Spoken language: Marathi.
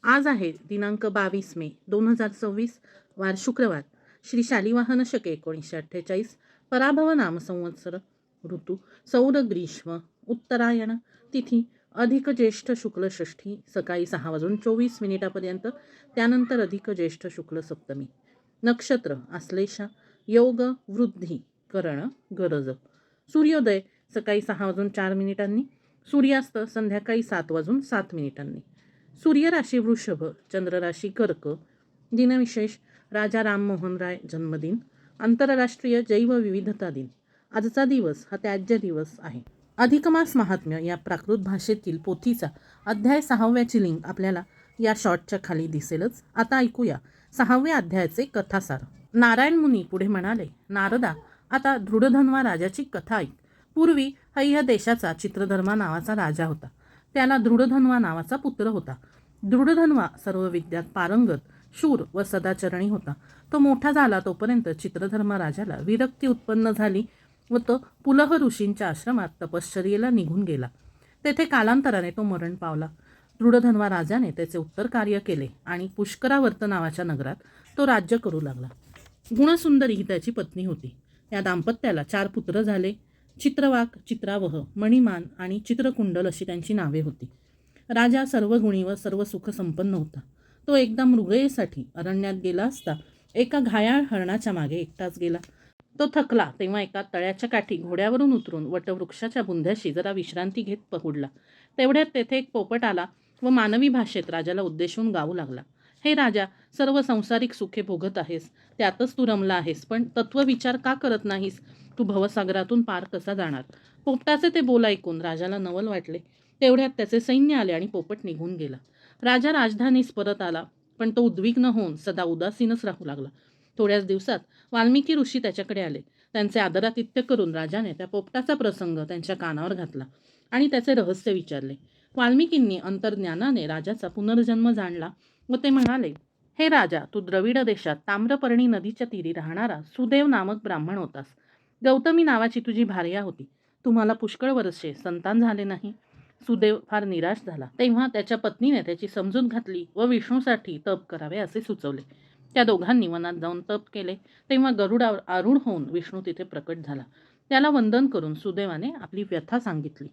आज आहे दिनांक 22 मे 2024, वार शुक्रवार. श्री शालिवाहन शके 1948. पराभव नाम संवत्सर. ऋतू सौर ग्रीष्म. उत्तरायण. तिथी अधिक ज्येष्ठ शुक्ल षष्ठी सकाळी 6:24 त्यानंतर अधिक ज्येष्ठ शुक्ल सप्तमी. नक्षत्र आश्लेषा. योग वृद्धी करण गरज. सूर्योदय सकाळी 6:04. सूर्यास्त संध्याकाळी 7:07. सूर्य राशी वृषभ, चंद्र राशी कर्क. दिनविशेष राजा राममोहन राय जन्मदिन. आंतरराष्ट्रीय जैवविविधता दिन. आजचा दिवस हा त्याज्य दिवस आहे. अधिकमास महात्म्य या प्राकृत भाषेतील पोथीचा अध्याय 6व्याची लिंक आपल्याला या शॉर्टच्या खाली दिसेलच. आता ऐकूया 6व्या अध्यायाचे कथासार. नारायण मुनी पुढे म्हणाले, नारदा, आता दृढधन्वा राजाची कथा ऐक. पूर्वी हय्य देशाचा चित्रधर्मा नावाचा राजा होता. त्याला दृढधन्वा नावाचा पुत्र होता. दृढधन्वा सर्व विद्यात पारंगत, शूर व सदाचरणी होता. तो मोठा झाला तोपर्यंत चित्रधर्मा राजाला विरक्ती उत्पन्न झाली व तो पुलह ऋषींच्या आश्रमात तपश्चर्येला निघून गेला. तेथे कालांतराने तो मरण पावला. दृढधन्वा राजाने त्याचे उत्तर कार्य केले आणि पुष्करावर्त नावाच्या नगरात तो राज्य करू लागला. गुणसुंदरी ही त्याची पत्नी होती. या दाम्पत्याला 4 पुत्र झाले. चित्रवाक, चित्रावह, मणिमान आणि चित्रकुंडल अशी त्यांची नावे होती. राजा सर्व गुणी व सर्व सुख संपन्न होता. तो एकदा मृगयेसाठी अरण्यात गेला असता एका घायाळ हरणाच्या मागे एकटाच गेला. तो थकला तेव्हा एका तळ्याच्या काठी घोड्यावरून उतरून वटवृक्षाच्या बुंध्याशी जरा विश्रांती घेत पहुडला. तेवढ्यात तेथे एक पोपट आला व मानवी भाषेत राजाला उद्देशून गाऊ लागला. हे राजा, सर्व संसारिक सुखे भोगत आहेस, त्यातच तू रमला आहेस, पण तत्वविचार का करत नाहीस? तू भवसागरातून पार कसा जाणार? पोपटाचे ते बोल ऐकून राजाला नवल वाटले. तेवढ्यात त्याचे सैन्य आले आणि पोपट निघून गेला. राजा राजधानीस परत आला, पण तो उद्विग्न होऊन सदा उदासीनच राहू लागला. थोड्याच दिवसात वाल्मिकी ऋषी त्याच्याकडे आले. त्यांचे आदरातिथ्य करून राजाने त्या पोपटाचा प्रसंग त्यांच्या कानावर घातला आणि त्याचे रहस्य विचारले. वाल्मिकींनी अंतर्ज्ञानाने राजाचा पुनर्जन्म जाणला व ते म्हणाले, हे राजा, तू द्रविड देशात ताम्रपर्णी नदीच्या तीरी राहणारा सुदेव नामक ब्राह्मण होतास. गौतमी नावाची तुझी भार्या होती. तुम्हाला पुष्कळ वर्षे संतान झाले नाही. सुदेव फार निराश झाला. तेव्हा त्याच्या पत्नीने त्याची समजूत घातली व विष्णूसाठी तप करावे असे सुचवले. त्या दोघांनी वनात जाऊन तप केले. तेव्हा गरुडावर आरूढ होऊन विष्णू तिथे प्रकट झाला. त्याला वंदन करून सुदैवाने आपली व्यथा सांगितली.